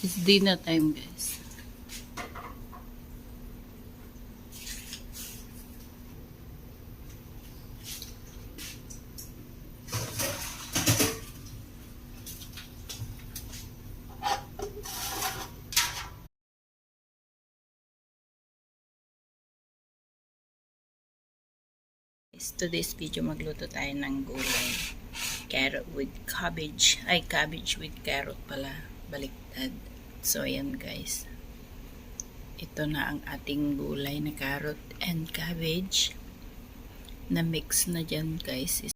It's dinner time, guys. Today's video, magluto tayo ng gulay. Carrot with cabbage. Ay, cabbage with carrot pala. Baliktad. So, ayan guys. Ito na ang ating gulay na carrot and cabbage. Na mix na dyan guys.